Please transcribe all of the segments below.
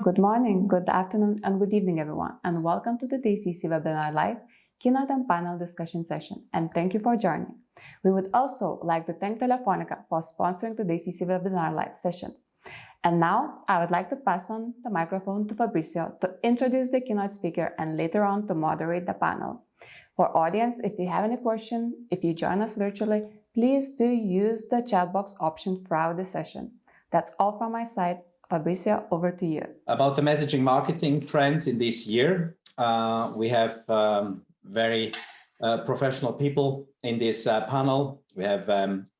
Good morning, good afternoon, and good evening, everyone, and welcome to today's CC-Webinar.live keynote and panel discussion session, and thank you for joining. We would also like to thank Telefónica for sponsoring today's CC-Webinar.live session. And now, I would like to pass on the microphone to Fabrizio to introduce the keynote speaker and later on to moderate the panel. For audience, if you have any question, if you join us virtually, please do use the chat box option throughout the session. That's all from my side. Fabrizio, over to you. About the messaging marketing trends in this year, we have very professional people in this panel. We have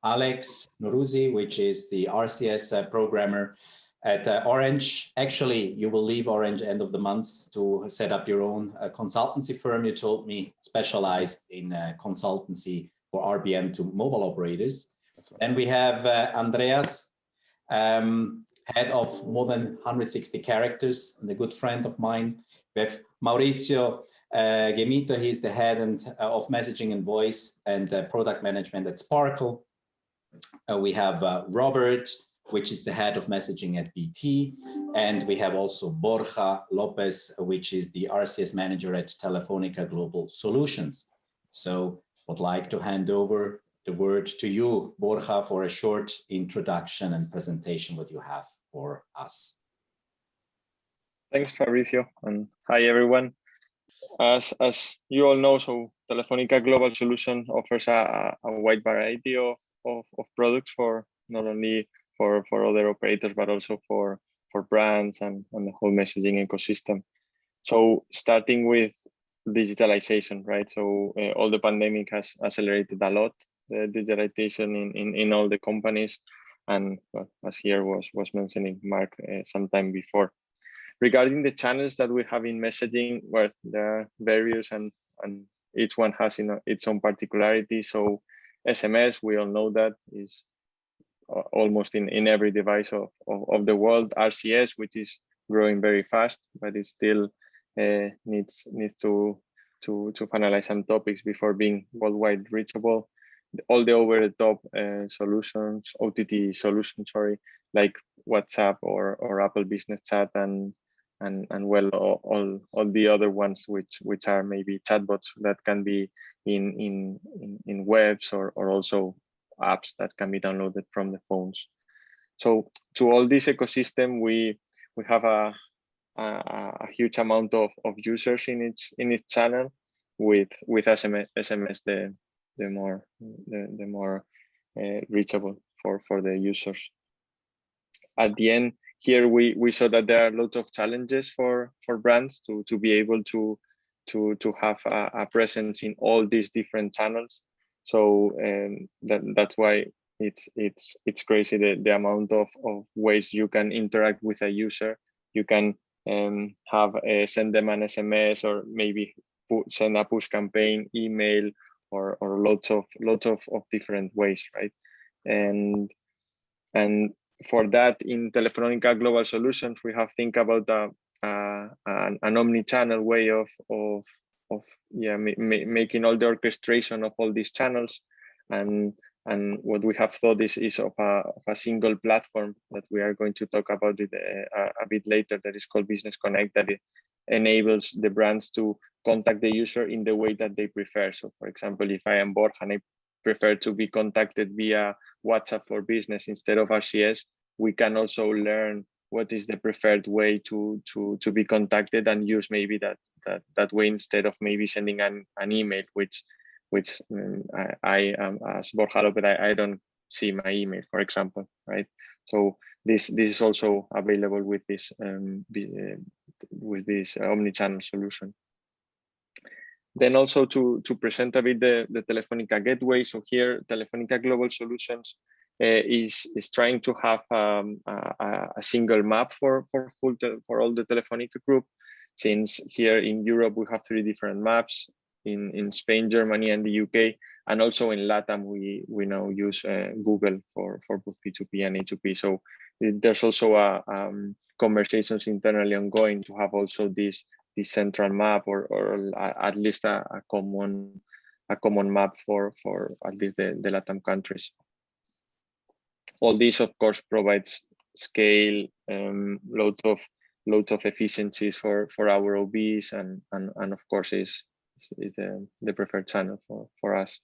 Alex Nuruzi, which is the RCS programmer at Orange. Actually, you will leave Orange end of the month to set up your own consultancy firm, you told me, specialized in consultancy for RBM to mobile operators. Right. Then we have Andreas, head of more than 160 characters, and a good friend of mine. We have Maurizio Gemito, he's the head of messaging and voice and product management at Sparkle. We have Robert, which is the head of messaging at BT. And we have also Borja Lopez, which is the RCS manager at Telefónica Global Solutions. So I'd like to hand over the word to you, Borja, for a short introduction and presentation what you have for us. Thanks, Fabrizio, and hi everyone. As you all know, so Telefónica Global Solution offers a wide variety of products for not only for other operators but also for brands and the whole messaging ecosystem. So starting with digitalization, right? So all the pandemic has accelerated a lot the digitalization in all the companies, and as here was mentioning Mark sometime before. Regarding the channels that we have in messaging, well, there are various and each one has its own particularity. So SMS, we all know that is almost in every device of the world. RCS, which is growing very fast, but it still needs to finalize some topics before being worldwide reachable. All the over-the-top solutions, OTT solutions, sorry, like WhatsApp or Apple Business Chat and well, all the other ones which are maybe chatbots that can be in webs or also apps that can be downloaded from the phones. So to all this ecosystem, we have a huge amount of users in each channel, with SMS the more reachable for the users. At the end here, we saw that there are lots of challenges for brands to be able to have a presence in all these different channels. So that's why it's crazy the amount of ways you can interact with a user. You can send them an SMS or maybe send a push campaign, email, or lots of different ways, right? And for that, in Telefónica Global Solutions, we have think about an omnichannel way of making all the orchestration of all these channels, and what we have thought is of a single platform that we are going to talk about it a bit later, that is called Business Connect, that it enables the brands to contact the user in the way that they prefer. So for example, if I am Borja and I prefer to be contacted via WhatsApp for business instead of RCS, we can also learn what is the preferred way to be contacted and use maybe that way instead of maybe sending an email, which I am as Borja Lopez, I don't see my email, for example, right? So this is also available with this omnichannel solution. Then also to present a bit the Telefónica Gateway. So here, Telefónica Global Solutions is trying to have a single map for all the Telefónica group. Since here in Europe we have 3 different maps, in Spain, Germany, and the UK, and also in LATAM we now use Google for both P2P and A2P. So there's also conversations internally ongoing to have also this central map or at least a common map for at least the LATAM countries. All this, of course, provides scale, lots loads of efficiencies for our OBs, and of course is the preferred channel for us.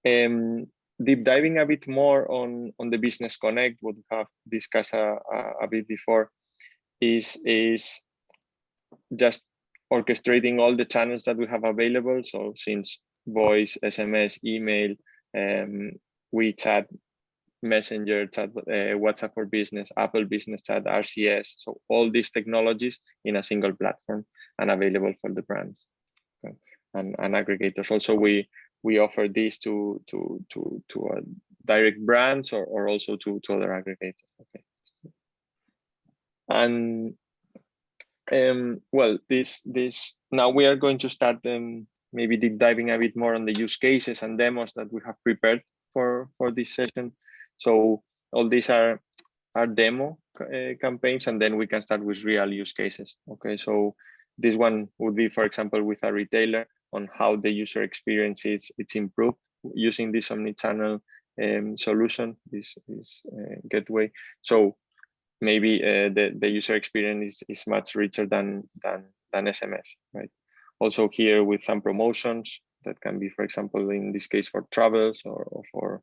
Deep diving a bit more on the Business Connect, what we have discussed a bit before, is just orchestrating all the channels that we have available. So since voice, SMS, email, WeChat, Messenger, chat, WhatsApp for Business, Apple Business Chat, RCS. So all these technologies in a single platform and available for the brands, okay, and aggregators. Also, we offer this to direct brands or also to other aggregators. Okay, and well, this now we are going to start maybe deep diving a bit more on the use cases and demos that we have prepared for this session. So all these are demo campaigns, and then we can start with real use cases. Okay, so this one would be, for example, with a retailer on how the user experience it's improved using this omnichannel solution, this gateway. So maybe the user experience is much richer than SMS, right? Also here with some promotions that can be, for example, in this case for travels or for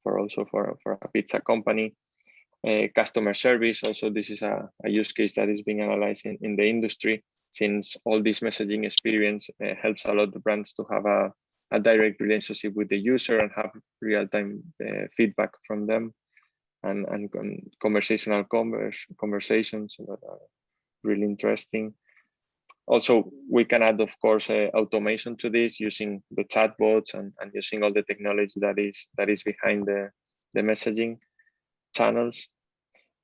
a pizza company. Customer service, also this is a use case that is being analyzed in the industry, since all this messaging experience helps a lot the brands to have a direct relationship with the user and have real-time feedback from them, and conversational conversations that are really interesting. Also, we can add, of course, automation to this using the chatbots and using all the technology that is behind the messaging channels.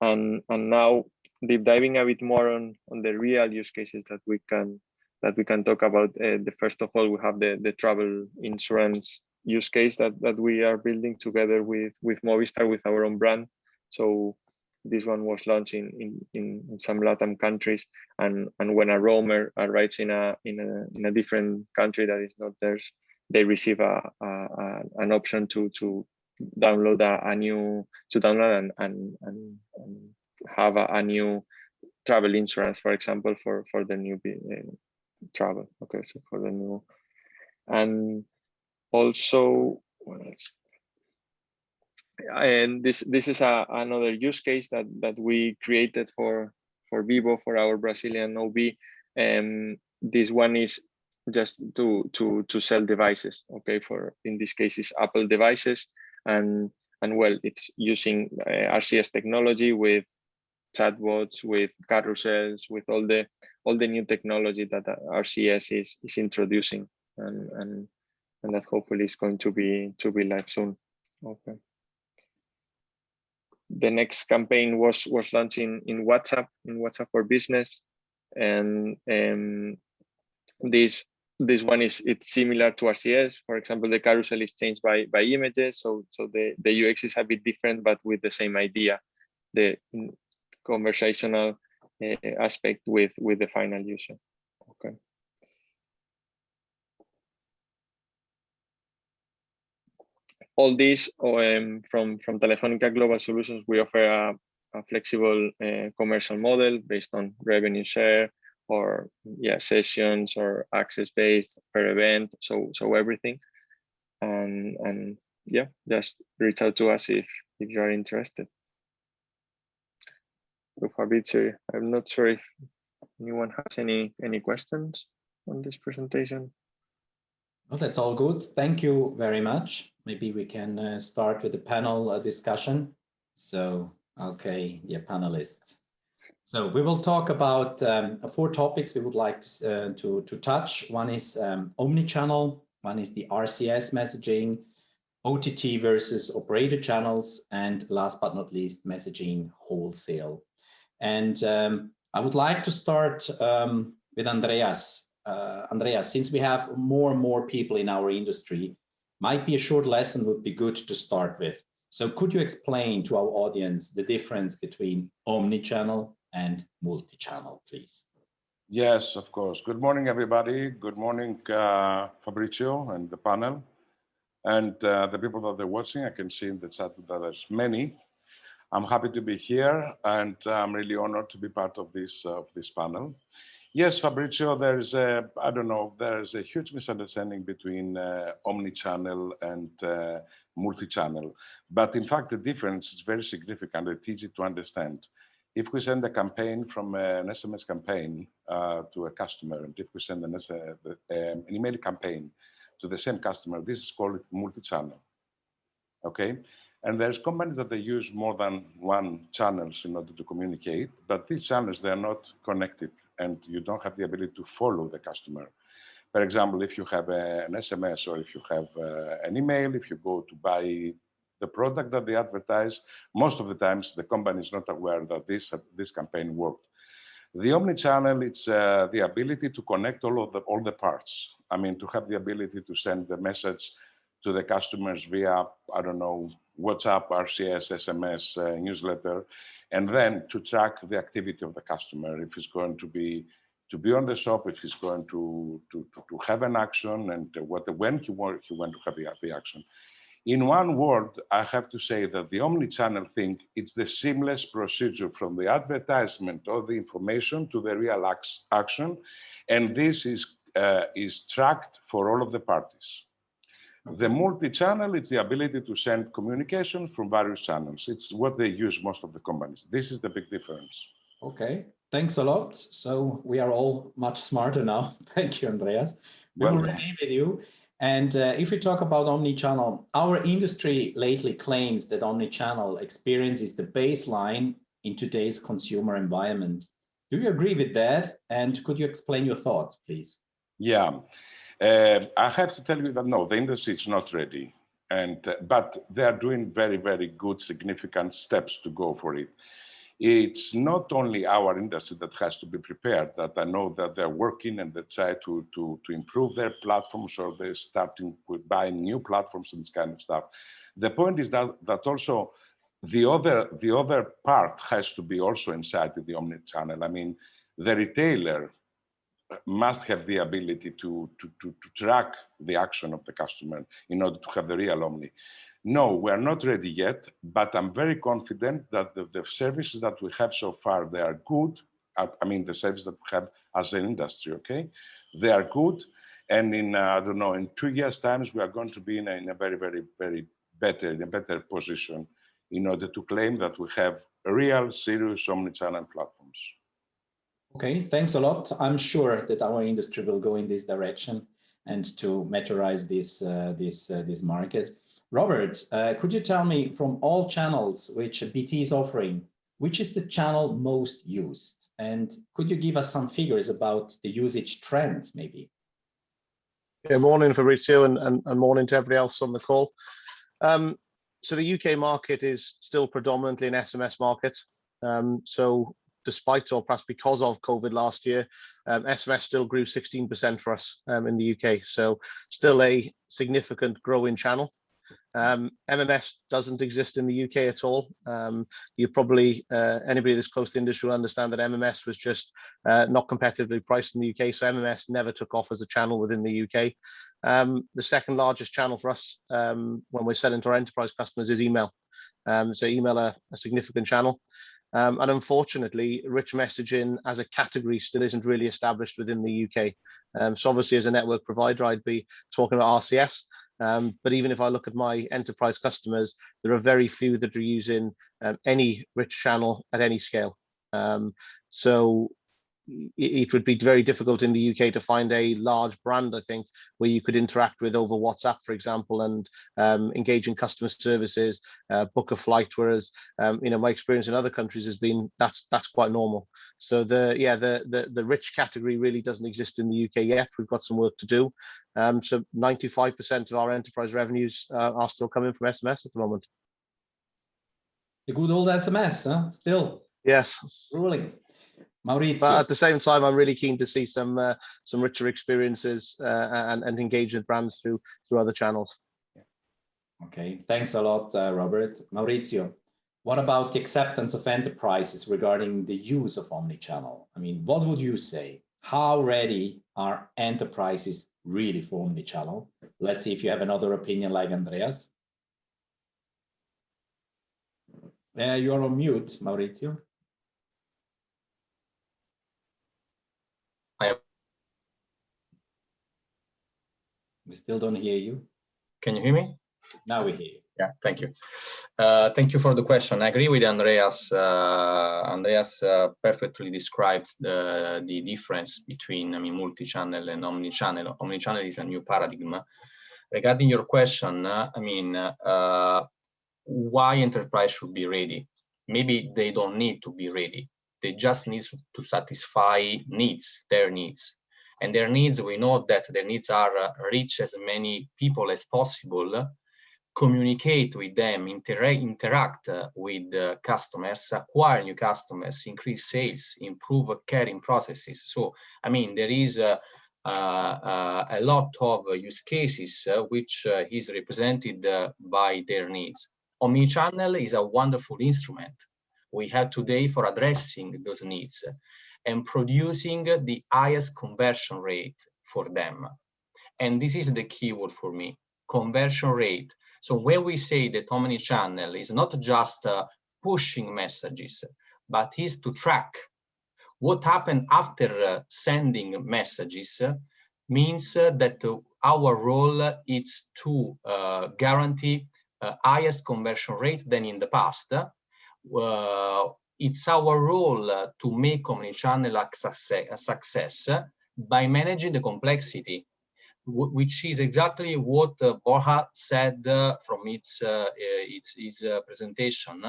And now deep diving a bit more on the real use cases that we can talk about. The first of all, we have the travel insurance use case that we are building together with Movistar, with our own brand. So this one was launched in some Latin countries, and when a roamer arrives in a different country that is not theirs, they receive an option to download and have a new travel insurance, for example, for the new travel. Okay, so for the new, and also what else? And this is another use case that we created for Vivo, for our Brazilian OB. This one is just to sell devices. Okay, for in this case is Apple devices, and well, it's using RCS technology with chatbots, with carousels, with all the new technology that RCS is introducing, and that hopefully is going to be live soon. Okay. The next campaign was launched in WhatsApp for Business, and this one it's similar to RCS. For example, the carousel is changed by images, so the UX is a bit different, but with the same idea, the conversational aspect with the final user. Okay. All this from Telefónica Global Solutions, we offer a flexible commercial model based on revenue share, or sessions, or access based per event, so everything, and just reach out to us if you are interested. So Fabrizio, I'm not sure if anyone has any questions on this presentation. Well, that's all good. Thank you very much. Maybe we can start with the panel discussion. So, okay, panelists. So we will talk about 4 topics we would like to touch. One is Omnichannel, one is the RCS messaging, OTT versus operator channels, and last but not least, messaging wholesale. And I would like to start with Andreas. Andreas, since we have more and more people in our industry, might be a short lesson would be good to start with. So could you explain to our audience the difference between omnichannel and multi-channel, please? Yes, of course. Good morning, everybody. Good morning, Fabrizio and the panel, and the people that are watching. I can see in the chat that there's many. I'm happy to be here, and I'm really honored to be part of this panel. Yes, Fabrizio, there's a huge misunderstanding between omnichannel and multi-channel. But in fact, the difference is very significant. It's easy to understand. If we send a campaign from an SMS campaign to a customer, and if we send an email campaign to the same customer, this is called multi-channel. Okay, and there's companies that they use more than one channels in order to communicate, but these channels, they're not connected and you don't have the ability to follow the customer. For example, if you have an SMS or if you have an email, if you go to buy the product that they advertise, most of the times the company is not aware that this campaign worked. The omnichannel, it's the ability to connect all the parts. I mean, to have the ability to send the message to the customers via, I don't know, WhatsApp, RCS, SMS, newsletter, and then to track the activity of the customer, if he's going to be on the shop, if he's going to have an action, and when he want to have the action. In one word, I have to say that the omnichannel thing, it's the seamless procedure from the advertisement or the information to the real action, and this is tracked for all of the parties. The multi-channel, it's the ability to send communication from various channels. It's what they use most of the companies. This is the big difference. Okay, thanks a lot. So we are all much smarter now. Thank you, Andreas. We will remain with you. And if we talk about omnichannel, our industry lately claims that omnichannel experience is the baseline in today's consumer environment. Do you agree with that? And could you explain your thoughts, please? Yeah. I have to tell you that no, the industry is not ready, but they are doing very, very good, significant steps to go for it. It's not only our industry that has to be prepared, that I know that they're working and they try to improve their platforms, or they're starting with buying new platforms and this kind of stuff. The point is that also the other part has to be also inside the omnichannel. I mean, the retailer must have the ability to track the action of the customer in order to have the real omni. No, we're not ready yet, but I'm very confident that the services that we have so far, they are good. I mean, the services that we have as an industry, okay? They are good. And in, I don't know, in 2 years' time, we are going to be in a very, very, very better position in order to claim that we have real, serious omnichannel platforms. Okay, thanks a lot. I'm sure that our industry will go in this direction and to maturize this market. Robert, could you tell me, from all channels which BT is offering, which is the channel most used? And could you give us some figures about the usage trend, maybe? Yeah, morning, Fabrizio, and morning to everybody else on the call. So the UK market is still predominantly an SMS market. So despite, or perhaps because of COVID last year, SMS still grew 16% for us in the UK. So still a significant growing channel. MMS doesn't exist in the UK at all. You probably, anybody that's close to the industry will understand that MMS was just not competitively priced in the UK. So MMS never took off as a channel within the UK. The second largest channel for us when we're selling to our enterprise customers is email. So email a significant channel. And unfortunately, rich messaging as a category still isn't really established within the UK. So obviously, as a network provider, I'd be talking about RCS. But even if I look at my enterprise customers, there are very few that are using any rich channel at any scale. So it would be very difficult in the UK to find a large brand, I think, where you could interact with over WhatsApp, for example, and engage in customer services, book a flight. Whereas, you know, my experience in other countries has been that's quite normal. So the rich category really doesn't exist in the UK yet. We've got some work to do. So 95% of our enterprise revenues are still coming from SMS at the moment. The good old SMS, huh? Still. Yes. Ruling. Maurizio. But at the same time, I'm really keen to see some richer experiences and engage with brands through other channels. Okay, thanks a lot, Robert. Maurizio, what about the acceptance of enterprises regarding the use of omnichannel? I mean, what would you say? How ready are enterprises really for omnichannel? Let's see if you have another opinion like Andreas. You're on mute, Maurizio. We still don't hear you. Can you hear me? Now we hear you. Yeah, thank you. Thank you for the question. I agree with Andreas. Andreas perfectly describes the difference between, multi-channel and omni-channel. Omni-channel is a new paradigm. Regarding your question, why enterprise should be ready? Maybe they don't need to be ready. They just need to satisfy needs, their needs. And their needs, we know that their needs are reach as many people as possible, communicate with them, interact with customers, acquire new customers, increase sales, improve caring processes. So, there is a lot of use cases which is represented by their needs. Omnichannel is a wonderful instrument we have today for addressing those needs and producing the highest conversion rate for them. And this is the keyword for me, conversion rate. So when we say that omnichannel is not just pushing messages, but is to track what happened after sending messages, means that our role is to guarantee highest conversion rate than in the past. It's our role to make omnichannel a success by managing the complexity, which is exactly what Borja said from his presentation.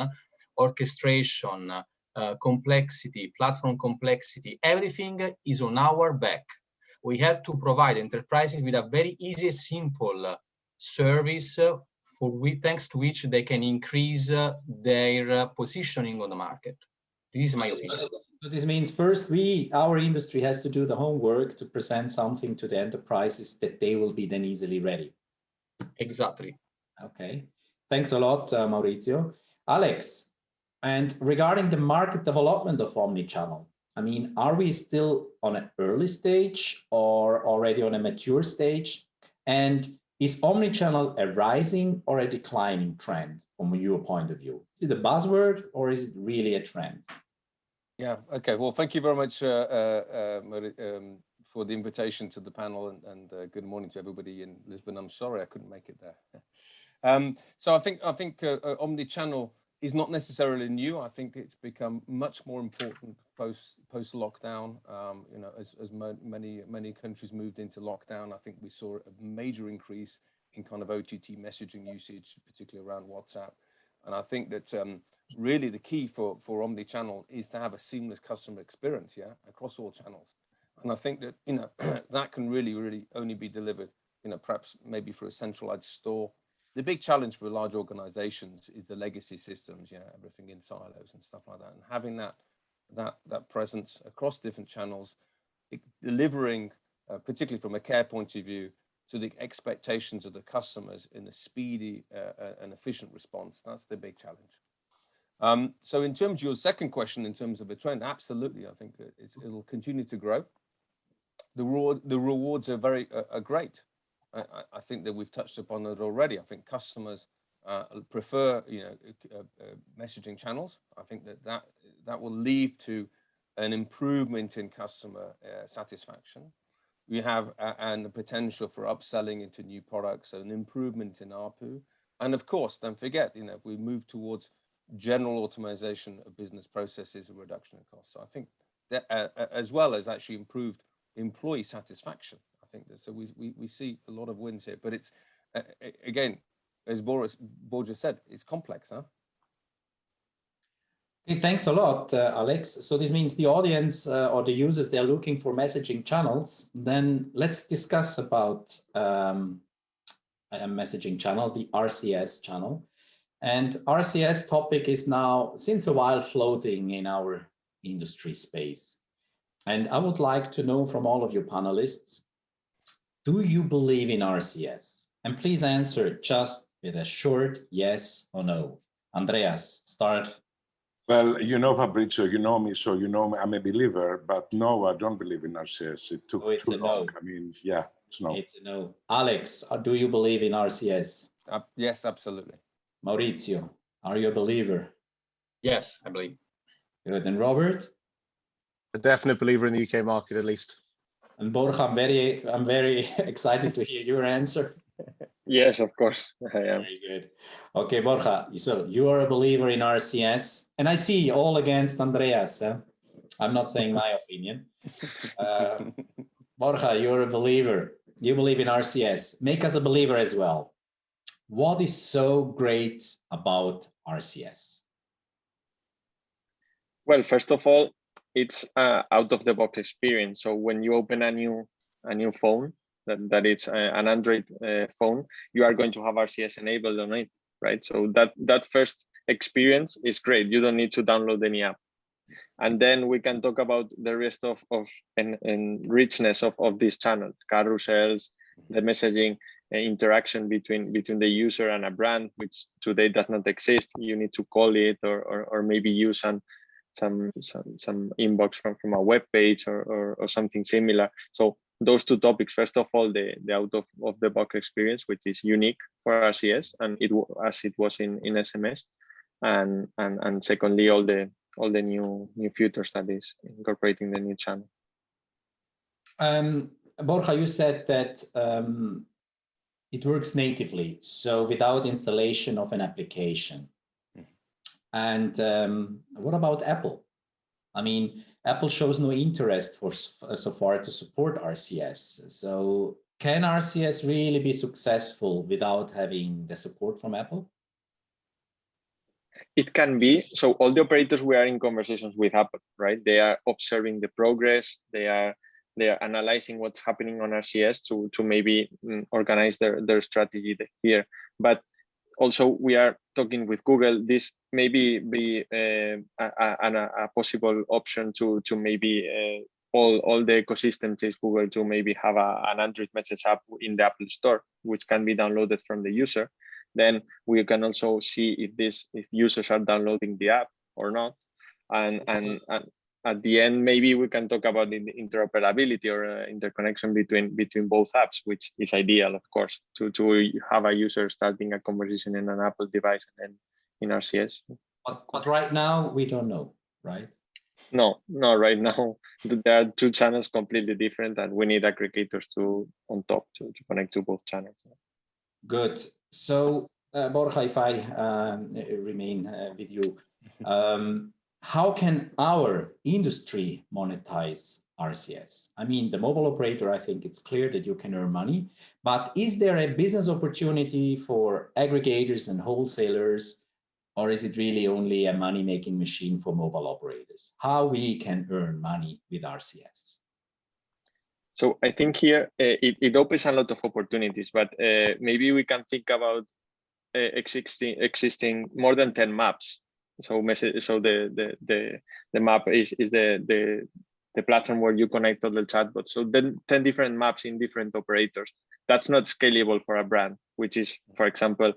Orchestration, complexity, platform complexity, everything is on our back. We have to provide enterprises with a very easy, simple service thanks to which they can increase their positioning on the market. This is my opinion. So this means first our industry has to do the homework to present something to the enterprises that they will be then easily ready. Exactly. Okay, thanks a lot, Maurizio. Alex, and regarding the market development of omnichannel, are we still on an early stage or already on a mature stage? And is omnichannel a rising or a declining trend from your point of view? Is it a buzzword or is it really a trend? Yeah, okay. Well, thank you very much for the invitation to the panel, and good morning to everybody in Lisbon. I'm sorry I couldn't make it there. So I think omnichannel is not necessarily new. I think it's become much more important post lockdown. As many countries moved into lockdown, I think we saw a major increase in kind of OTT messaging usage, particularly around WhatsApp. And I think that really the key for omnichannel is to have a seamless customer experience, across all channels. And I think that that can really only be delivered, perhaps maybe for a centralized store. The big challenge for large organizations is the legacy systems, everything in silos and stuff like that. And having that presence across different channels, delivering, particularly from a care point of view, to the expectations of the customers in a speedy and efficient response, that's the big challenge. So in terms of your second question, in terms of a trend, absolutely, I think it'll continue to grow. The rewards are great. I think that we've touched upon it already. I think customers prefer messaging channels. I think that will lead to an improvement in customer satisfaction. We have and the potential for upselling into new products, an improvement in ARPU, and of course, don't forget, if we move towards general automation of business processes and reduction in costs. So I think that as well as actually improved employee satisfaction. I think that, so we see a lot of wins here, but it's again, as Borja said, it's complex, huh? Okay, thanks a lot, Alex. So this means the audience or the users, they're looking for messaging channels. Then let's discuss about a messaging channel, the RCS channel. And RCS topic is now since a while floating in our industry space. And I would like to know from all of you panelists, do you believe in RCS? And please answer just with a short yes or no. Andreas, start. Well, Fabrizio, you know me, so I'm a believer, but no, I don't believe in RCS. It took too long. No. Yeah, it's no. It's a no. Alex, do you believe in RCS? Yes, absolutely. Maurizio, are you a believer? Yes, I believe. Good. And Robert? A definite believer in the UK market, at least. And Borja, I'm very excited to hear your answer. Yes, of course, I am. Very good. Okay, Borja, so you are a believer in RCS, and I see all against Andreas. I'm not saying my opinion. Borja, you're a believer. You believe in RCS. Make us a believer as well. What is so great about RCS? Well, first of all, it's out of the box experience. So when you open a new phone, that it's an Android phone, you are going to have RCS enabled on it, right? So that first experience is great. You don't need to download any app. And then we can talk about the rest of and richness of this channel, carousels, the messaging interaction between the user and a brand, which today does not exist. You need to call it or maybe use some inbox from a web page or something similar. So those two topics, first of all, the out of the box experience, which is unique for RCS, and as it was in SMS, and secondly, all the new features that is incorporating the new channel. Borja, you said that it works natively, so without installation of an application. And what about Apple? I mean, Apple shows no interest so far to support RCS. So can RCS really be successful without having the support from Apple? It can be. So all the operators, we are in conversations with Apple, right? They are observing the progress. They are analyzing what's happening on RCS to maybe organize their strategy here. But also we are talking with Google. This maybe be a possible option to maybe all the ecosystem is Google to maybe have an Android message app in the Apple Store, which can be downloaded from the user. Then we can also see if users are downloading the app or not, and at the end maybe we can talk about the interoperability or interconnection between both apps, which is ideal, of course, to have a user starting a conversation in an Apple device and then in RCS. But right now we don't know, right? No, right now there are two channels completely different, and we need aggregators on top to connect to both channels. Good. So Borja, if I remain with you, how can our industry monetize RCS? I mean, the mobile operator, I think it's clear that you can earn money, but is there a business opportunity for aggregators and wholesalers, or is it really only a money-making machine for mobile operators? How we can earn money with RCS? So I think here it opens a lot of opportunities, but maybe we can think about existing more than 10 maps. So the map is the platform where you connect all the chatbots. So then 10 different maps in different operators. That's not scalable for a brand, which is, for example,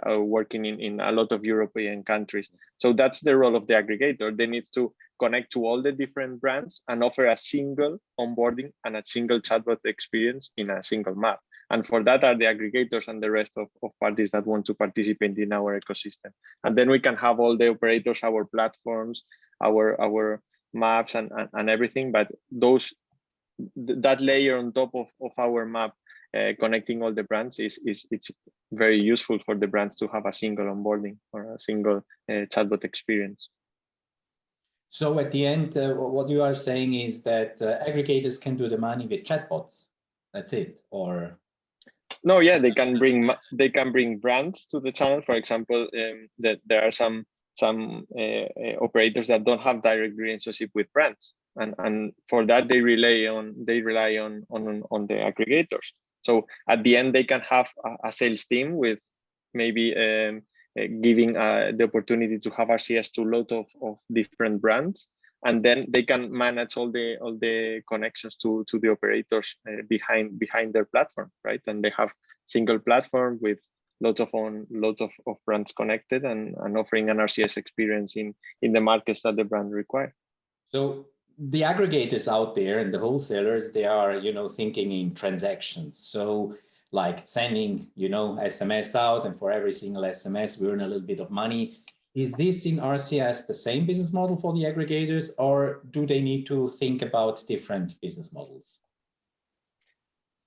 working in a lot of European countries. So that's the role of the aggregator. They need to connect to all the different brands and offer a single onboarding and a single chatbot experience in a single map. And for that are the aggregators and the rest of parties that want to participate in our ecosystem. And then we can have all the operators, our platforms, our maps and everything. But that layer on top of our map, connecting all the brands it's very useful for the brands to have a single onboarding or a single chatbot experience. So at the end, what you are saying is that aggregators can do the money with chatbots. That's it, or? No, yeah, they can bring brands to the channel. For example, that there are some operators that don't have direct relationship with brands, and for that they rely on the aggregators. So at the end, they can have a sales team with maybe giving the opportunity to have RCS to a lot of different brands, and then they can manage all the connections to the operators behind their platform, right? And they have single platform with lots of brands connected and offering an RCS experience in the markets that the brand require. So the aggregators out there and the wholesalers, they are, thinking in transactions. So like sending, SMS out, and for every single SMS, we earn a little bit of money. is this in RCS the same business model for the aggregators, or do they need to think about different business models?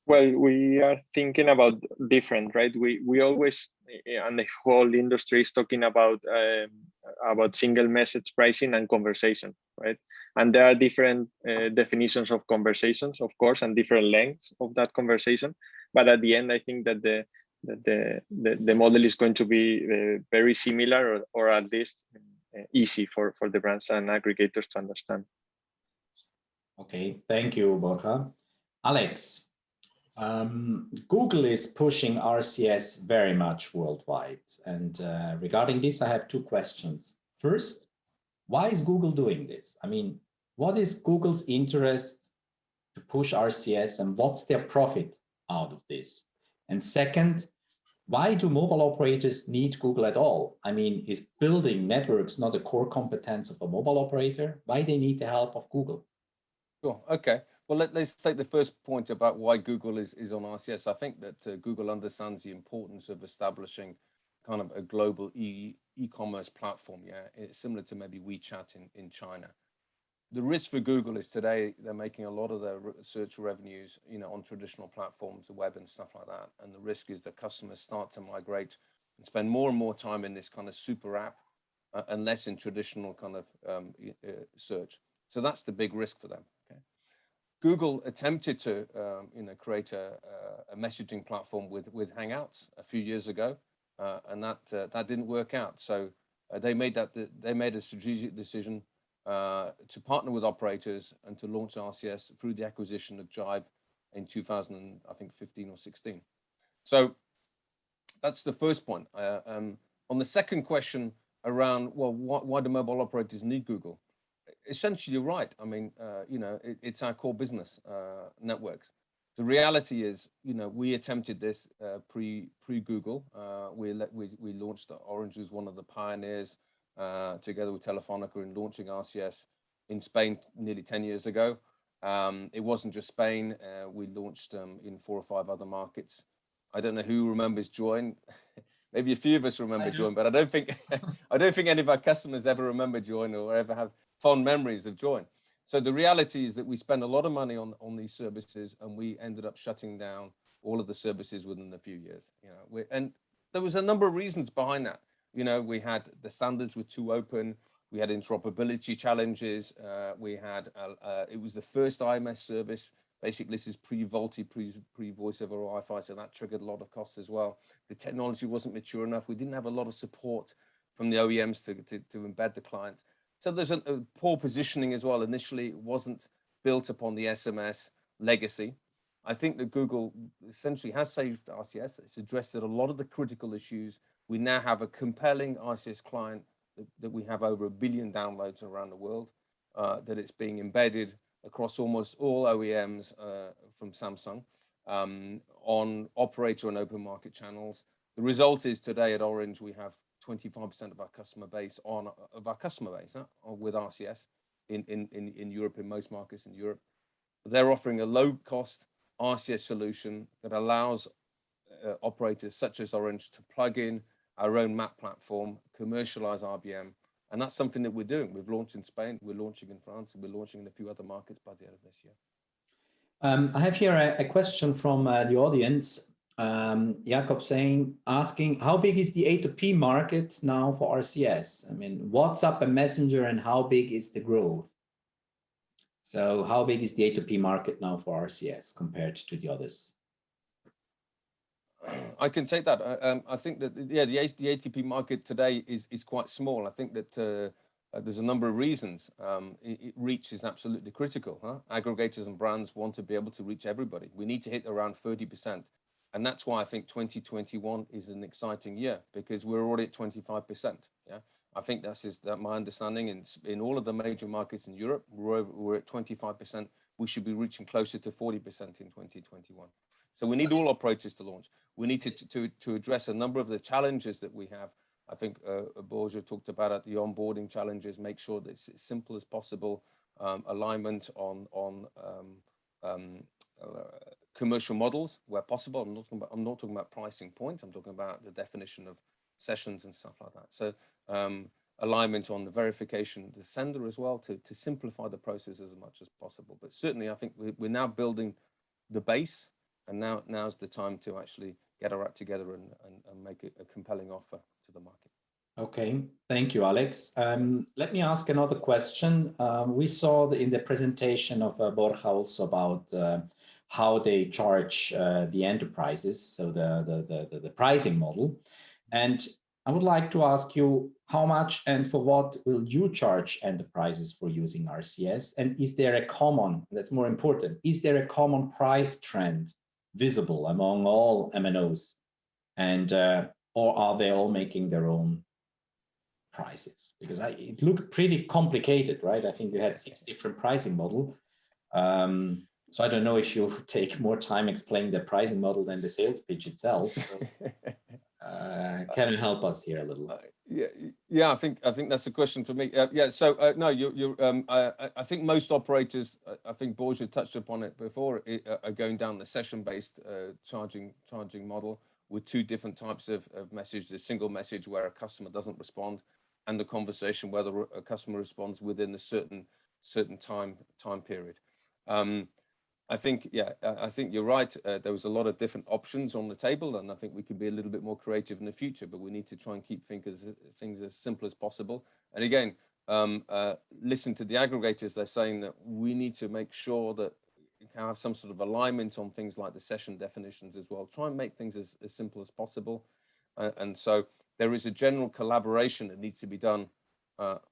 Well, we are thinking about different, right? We always, and the whole industry is talking about single message pricing and conversation, right? And there are different definitions of conversations, of course, and different lengths of that conversation. But at the end, I think that the model is going to be very similar, or at least easy for the brands and aggregators to understand. Okay, thank you, Borja. Alex, Google is pushing RCS very much worldwide. And regarding this, I have two questions. First, why is Google doing this? I mean, what is Google's interest to push RCS, and what's their profit out of this? And second, why do mobile operators need Google at all? I mean, is building networks not a core competence of a mobile operator? Why they need the help of Google? Sure. Okay. Well, let's take the first point about why Google is on RCS. I think that Google understands the importance of establishing kind of a global e-commerce platform. Yeah, it's similar to maybe WeChat in China. The risk for Google is today they're making a lot of their search revenues, on traditional platforms, the web and stuff like that. And the risk is that customers start to migrate and spend more and more time in this kind of super app and less in traditional kind of search. So that's the big risk for them. Okay. Google attempted to, create a messaging platform with Hangouts a few years ago, and that didn't work out. So they made a strategic decision to partner with operators and to launch RCS through the acquisition of Jibe in 2015 or 16. So that's the first point. On the second question around, well, why do mobile operators need Google? Essentially, you're right. I mean, it's our core business, networks. The reality is, we attempted this pre-Google. We launched Orange as one of the pioneers, together with Telefónica, in launching RCS in Spain nearly 10 years ago. It wasn't just Spain. We launched in 4 or 5 other markets. I don't know who remembers Join. Maybe a few of us remember Join, but I don't think any of our customers ever remember Join or ever have fond memories of Join. So the reality is that we spend a lot of money on these services, and we ended up shutting down all of the services within a few years. And there was a number of reasons behind that. We had the standards were too open. We had interoperability challenges. It was the first IMS service. Basically, this is pre-VoLTE, pre-voice over Wi-Fi, so that triggered a lot of costs as well. The technology wasn't mature enough. We didn't have a lot of support from the OEMs to embed the client. So there's a poor positioning as well. Initially, it wasn't built upon the SMS legacy. I think that Google essentially has saved RCS. It's addressed a lot of the critical issues. We now have a compelling RCS client that we have over 1 billion downloads around the world, that it's being embedded across almost all OEMs from Samsung on operator and open market channels. The result is today at Orange, we have 25% of our customer base with RCS in Europe, in most markets in Europe. They're offering a low-cost RCS solution that allows operators such as Orange to plug in our own map platform, commercialize RBM, and that's something that we're doing. We've launched in Spain, we're launching in France, and we're launching in a few other markets by the end of this year. I have here a question from the audience. Jakob asking, how big is the A2P market now for RCS? I mean, WhatsApp and Messenger, and how big is the growth? So how big is the A2P market now for RCS compared to the others? I can take that. I think that, yeah, the ATP market today is quite small. I think that there's a number of reasons. Reach is absolutely critical. Aggregators and brands want to be able to reach everybody. We need to hit around 30%. And that's why I think 2021 is an exciting year, because we're already at 25%. Yeah, I think that's my understanding. In all of the major markets in Europe, we're at 25%. We should be reaching closer to 40% in 2021. So we need all operators to launch. We need to address a number of the challenges that we have. I think Borja talked about the onboarding challenges, make sure that it's as simple as possible, alignment on commercial models where possible. I'm not talking about pricing points. I'm talking about the definition of sessions and stuff like that. So alignment on the verification, the sender as well, to simplify the process as much as possible. But certainly, I think we're now building the base, and now's the time to actually get our act together and make a compelling offer to the market. Okay, thank you, Alex. Let me ask another question. We saw in the presentation of Borja also about how they charge the enterprises, so the pricing model. And I would like to ask you, how much and for what will you charge enterprises for using RCS? And is there a common, that's more important, is there a common price trend visible among all MNOs? And or are they all making their own prices? Because it looked pretty complicated, right? I think you had 6 different pricing models. So I don't know if you take more time explaining the pricing model than the sales pitch itself. So, can you help us here a little? Yeah. I think that's a question for me. Yeah. So no, I think most operators, I think Borja touched upon it before, are going down the session-based charging model with 2 different types of message: the single message where a customer doesn't respond, and the conversation where a customer responds within a certain time period. I think you're right. There was a lot of different options on the table, and I think we could be a little bit more creative in the future, but we need to try and keep things as simple as possible. And again, listen to the aggregators. They're saying that we need to make sure that you can have some sort of alignment on things like the session definitions as well. Try and make things as simple as possible. And so there is a general collaboration that needs to be done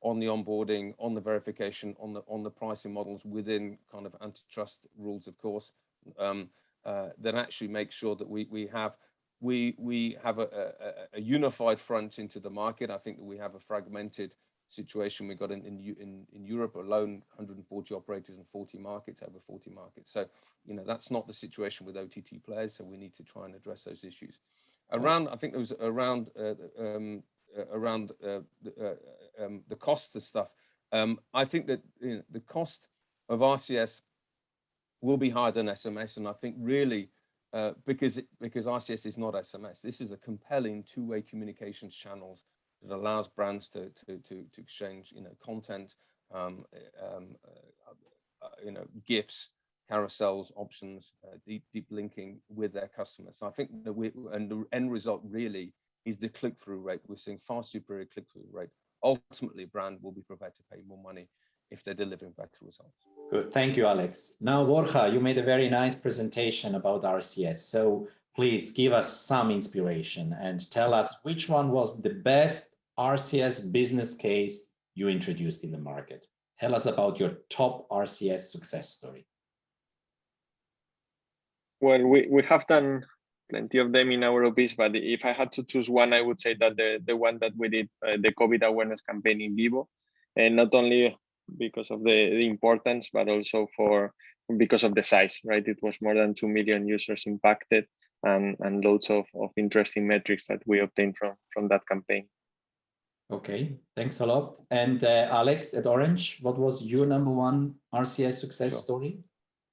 on the onboarding, on the verification, on the pricing models within kind of antitrust rules, of course, that actually make sure that we have a unified front into the market. I think that we have a fragmented situation. We got in Europe alone, 140 operators in 40 markets, over 40 markets. So that's not the situation with OTT players. So we need to try and address those issues. I think it was around the cost of stuff. I think that the cost of RCS will be higher than SMS, and I think really because RCS is not SMS, this is a compelling 2-way communications channels that allows brands to exchange content, gifts, carousels, options, deep linking with their customers. So I think that the end result really is the click-through rate. We're seeing far superior click-through rate. Ultimately, brand will be prepared to pay more money if they're delivering better results. Good, thank you, Alex. Now, Borja, you made a very nice presentation about RCS. So please give us some inspiration and tell us which one was the best RCS business case you introduced in the market. Tell us about your top RCS success story. Well, we have done plenty of them in our office, but if I had to choose one, I would say that the one that we did, the COVID awareness campaign in Vivo, and not only because of the importance, but also because of the size, right? It was more than 2 million users impacted, and loads of interesting metrics that we obtained from that campaign. Okay, thanks a lot. And Alex at Orange, what was your #1 RCS success story?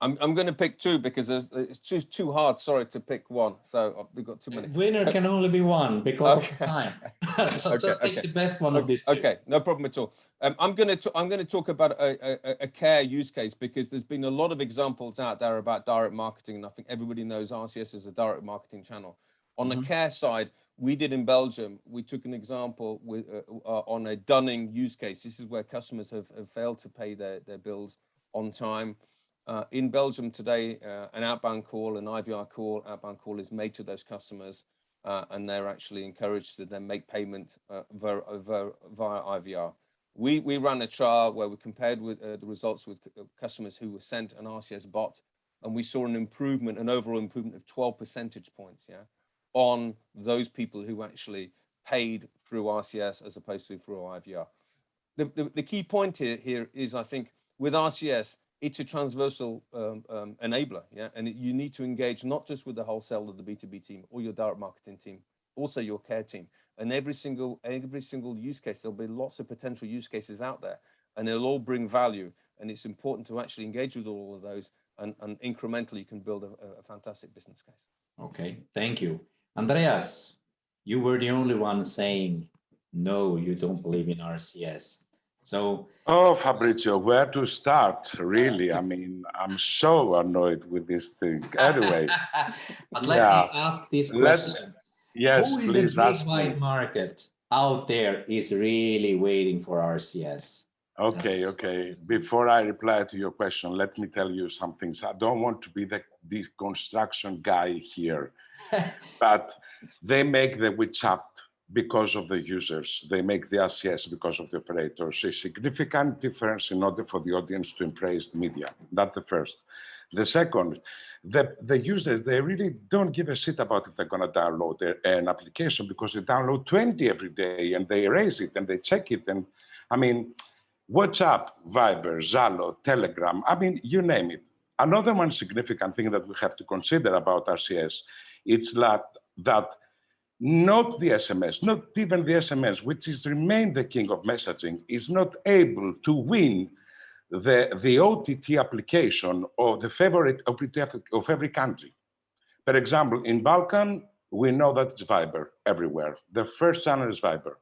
I'm going to pick 2 because it's too hard, sorry, to pick one. So we've got too many. Winner can only be one because of time. So just take the best one of these 2. Okay, no problem at all. I'm going to talk about a care use case because there's been a lot of examples out there about direct marketing, and I think everybody knows RCS is a direct marketing channel. On the care side, we did in Belgium, we took an example on a dunning use case. This is where customers have failed to pay their bills on time. In Belgium today, an outbound call, an IVR call, outbound call is made to those customers, and they're actually encouraged to then make payment via IVR. We ran a trial where we compared with the results with customers who were sent an RCS bot, and we saw an overall improvement of 12 percentage points, on those people who actually paid through RCS as opposed to through IVR. The key point here is, I think, with RCS, it's a transversal enabler, and you need to engage not just with the wholesale or the B2B team or your direct marketing team, also your care team. And every single use case, there'll be lots of potential use cases out there, and they'll all bring value. And it's important to actually engage with all of those, and incrementally you can build a fantastic business case. Okay, thank you. Andreas, you were the only one saying no, you don't believe in RCS. So, Oh, Fabrizio, where to start? Really, I mean, I'm so annoyed with this thing. Anyway, but let me ask this question. Yes, Who in the please big ask wide me. market out there is really waiting for RCS? Okay. Before I reply to your question, let me tell you some things. I don't want to be the deconstruction guy here, but they make the WeChat because of the users. They make the RCS because of the operators. A significant difference in order for the audience to embrace the media. That's the first. The second, the users, they really don't give a shit about if they're going to download an application, because they download 20 every day and they erase it and they check it. And I mean, WhatsApp, Viber, Zalo, Telegram, I mean, you name it. Another one significant thing that we have to consider about RCS, it's that not the SMS, not even the SMS, which is remain the king of messaging, is not able to win the OTT application of the favorite of every country. For example, in Balkan, we know that it's Viber everywhere. The first channel is Viber.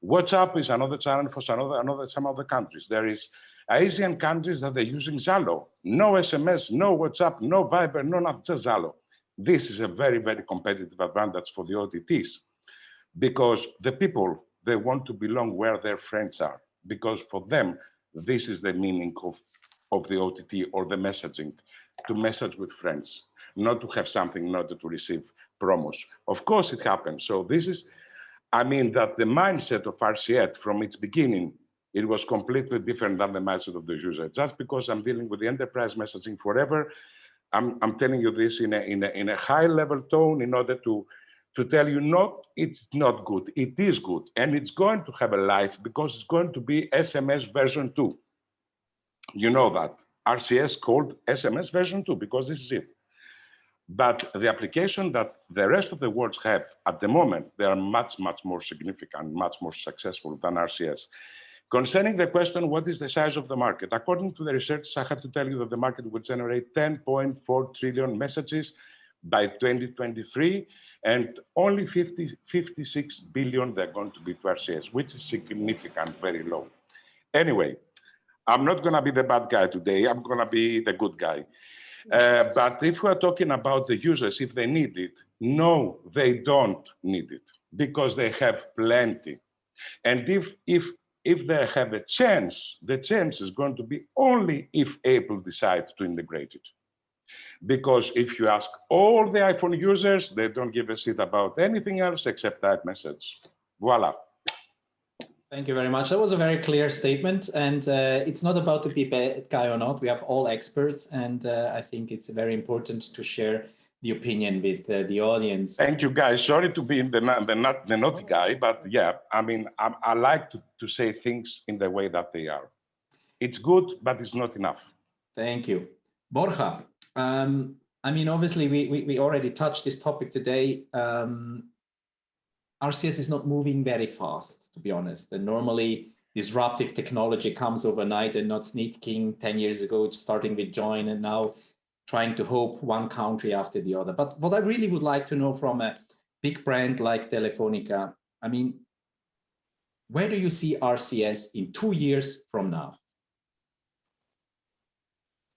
WhatsApp is another channel for some other countries. There is Asian countries that they're using Zalo. No SMS, no WhatsApp, no Viber, no nothing, just Zalo. This is a very, very competitive advantage for the OTTs, because the people, they want to belong where their friends are, because for them, this is the meaning of the OTT or the messaging, to message with friends, not to have something in order to receive promos. Of course it happens. So this is, I mean, that the mindset of RCS from its beginning, it was completely different than the mindset of the user. Just because I'm dealing with the enterprise messaging forever, I'm telling you this in a high level tone in order to tell you, not, it's not good. It is good, and it's going to have a life because it's going to be SMS version 2. You know that. RCS called SMS version 2 because this is it. But the application that the rest of the world have at the moment, they are much, much more significant, much more successful than RCS. Concerning the question, what is the size of the market? According to the research, I have to tell you that the market will generate 10.4 trillion messages by 2023, and only 56 billion they're going to be to RCS, which is significant, very low. Anyway, I'm not going to be the bad guy today. I'm going to be the good guy. But if we're talking about the users, if they need it, no, they don't need it, because they have plenty. And if they have a chance, the chance is going to be only if Apple decides to integrate it. Because if you ask all the iPhone users, they don't give a shit about anything else except that message. Voila. Thank you very much. That was a very clear statement, and it's not about to be bad guy or not. We have all experts, and I think it's very important to share the opinion with the audience. Thank you, guys. Sorry to be the naughty guy, but yeah, I mean, I like to say things in the way that they are. It's good, but it's not enough. Thank you. Borja, I mean, obviously, we already touched this topic today. RCS is not moving very fast, to be honest. And normally, disruptive technology comes overnight and not sneaking 10 years ago, starting with Join and now trying to hope one country after the other. But what I really would like to know from a big brand like Telefónica, I mean, where do you see RCS in 2 years from now?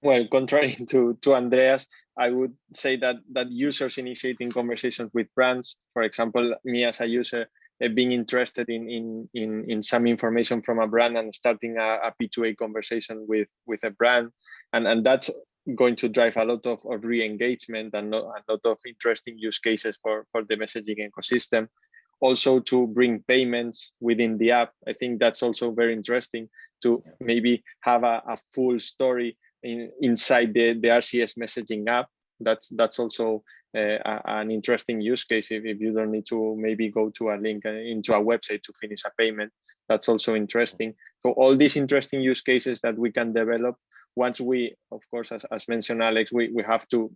Well, contrary to Andreas, I would say that users initiating conversations with brands, for example, me as a user, being interested in some information from a brand and starting a P2A conversation with a brand, and that's going to drive a lot of re-engagement and a lot of interesting use cases for the messaging ecosystem. Also to bring payments within the app. I think that's also very interesting to maybe have a full story inside the RCS messaging app. That's also an interesting use case if you don't need to maybe go to a link into a website to finish a payment. That's also interesting. So all these interesting use cases that we can develop once we, of course, as mentioned Alex, we have to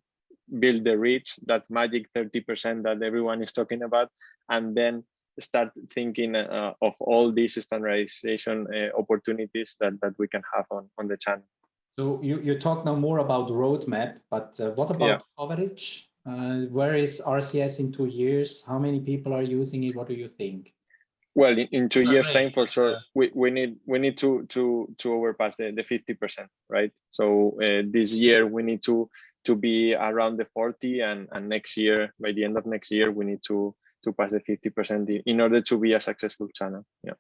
build the reach, that magic 30% that everyone is talking about, and then start thinking of all these standardization opportunities that we can have on the channel. So you talk now more about roadmap, but what about coverage? Where is RCS in 2 years? How many people are using it? What do you think? Well, in 2 years' Sorry. time, for sure, we need to overpass the 50%, right? So this year we need to be around the 40, and next year, by the end of next year, we need to pass the 50% in order to be a successful channel. Yeah,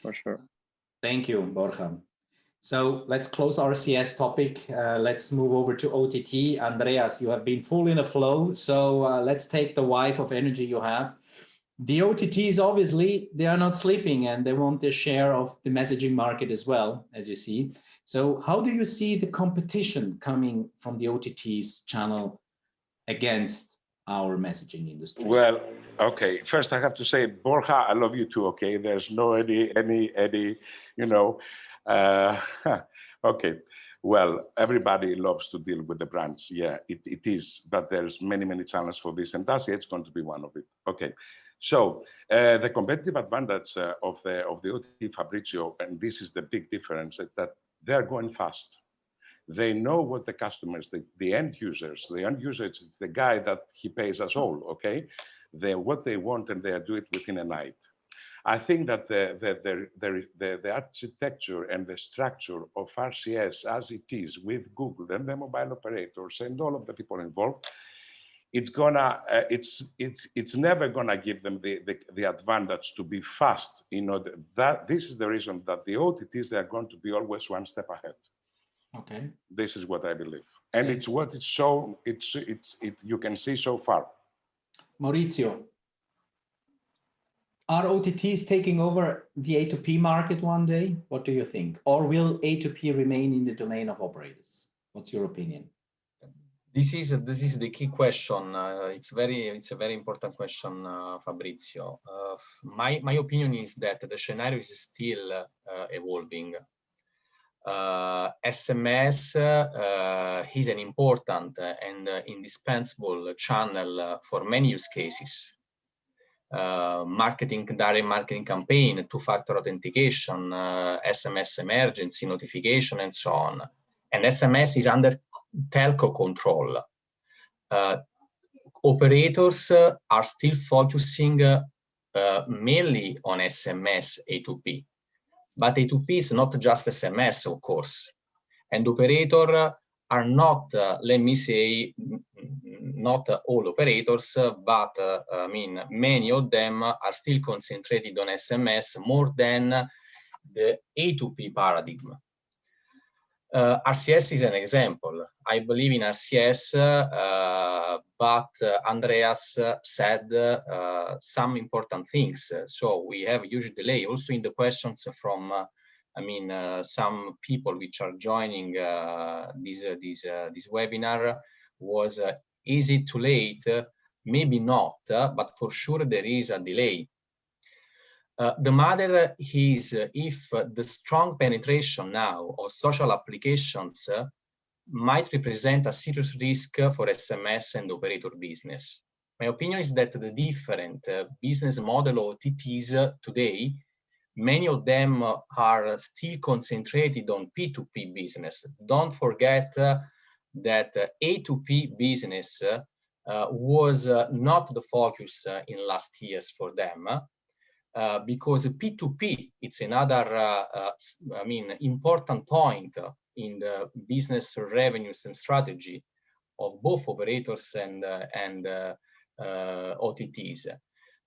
for sure. Thank you, Borja. So let's close our CS topic. Let's move over to OTT. Andreas, you have been full in a flow. So let's take the wife of energy you have. The OTTs, obviously, they are not sleeping and they want their share of the messaging market as well, as you see. So how do you see the competition coming from the OTTs channel against our messaging industry? Well, okay. First, I have to say, Borja, I love you too. Okay, there's no any, you know. Okay. Well, everybody loves to deal with the brands. Yeah, it is, but there's many channels for this, and that's it's going to be one of it. Okay. So the competitive advantage of the OTT, Fabrizio, and this is the big difference, is that they're going fast. They know what the customers, the end users is the guy that he pays us all, okay? What they want, and they do it within a night. I think that the architecture and the structure of RCS as it is with Google and the mobile operators and all of the people involved, it's never gonna give them the advantage to be fast. You know, that this is the reason that the OTTs, they are going to be always one step ahead. Okay. This is what I believe, and it's what it's shown. You can see so far. Maurizio, are OTTs taking over the A2P market one day? What do you think? Or will A2P remain in the domain of operators? What's your opinion? This is the key question. It's a very important question, Fabrizio. My opinion is that the scenario is still evolving. SMS is an important and indispensable channel for many use cases. Direct marketing campaign, two-factor authentication, SMS emergency notification, and so on. And SMS is under telco control. Operators are still focusing mainly on SMS A2P. But A2P is not just SMS, of course. And operators are not, let me say, not all operators, but I mean, many of them are still concentrated on SMS more than the A2P paradigm. RCS is an example. I believe in RCS, but Andreas said some important things. So we have a huge delay. Also in the questions from, some people which are joining this webinar was, is it too late? Maybe not, but for sure there is a delay. The matter is if the strong penetration now of social applications might represent a serious risk for SMS and operator business. My opinion is that the different business model of OTTs today, many of them are still concentrated on P2P business. Don't forget that A2P business was not the focus in last years for them. Because P2P, it's another, important point in the business revenues and strategy of both operators and OTTs.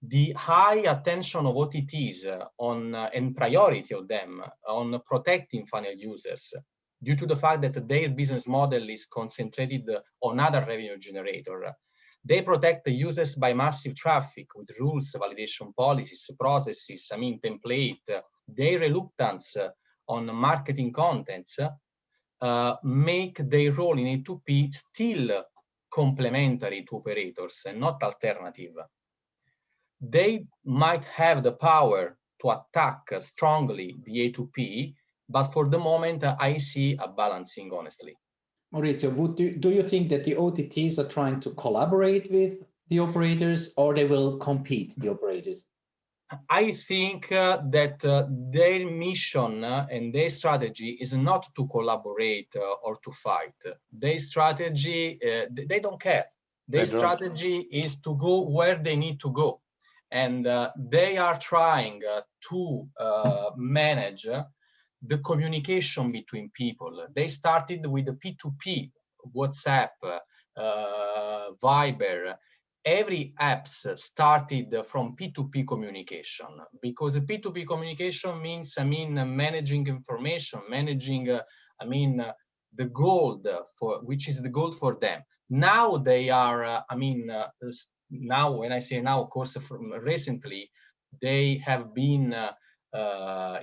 The high attention of OTTs on and priority of them on protecting final users due to the fact that their business model is concentrated on other revenue generator. They protect the users by massive traffic with rules, validation policies, processes, template. Their reluctance on marketing contents make their role in A2P still complementary to operators and not alternative. They might have the power to attack strongly the A2P, but for the moment, I see a balancing, honestly. Maurizio, do you think that the OTTs are trying to collaborate with the operators, or they will compete the operators? I think that their mission and their strategy is not to collaborate or to fight. Their strategy, they don't care. Their strategy is to go where they need to go. and they are trying to manage the communication between people. They started with the P2P, WhatsApp, Viber. Every apps started from P2P communication, because P2P communication means, managing information, managing, the gold for which is the gold for them. Now they are, now when I say now, of course, from recently, they have been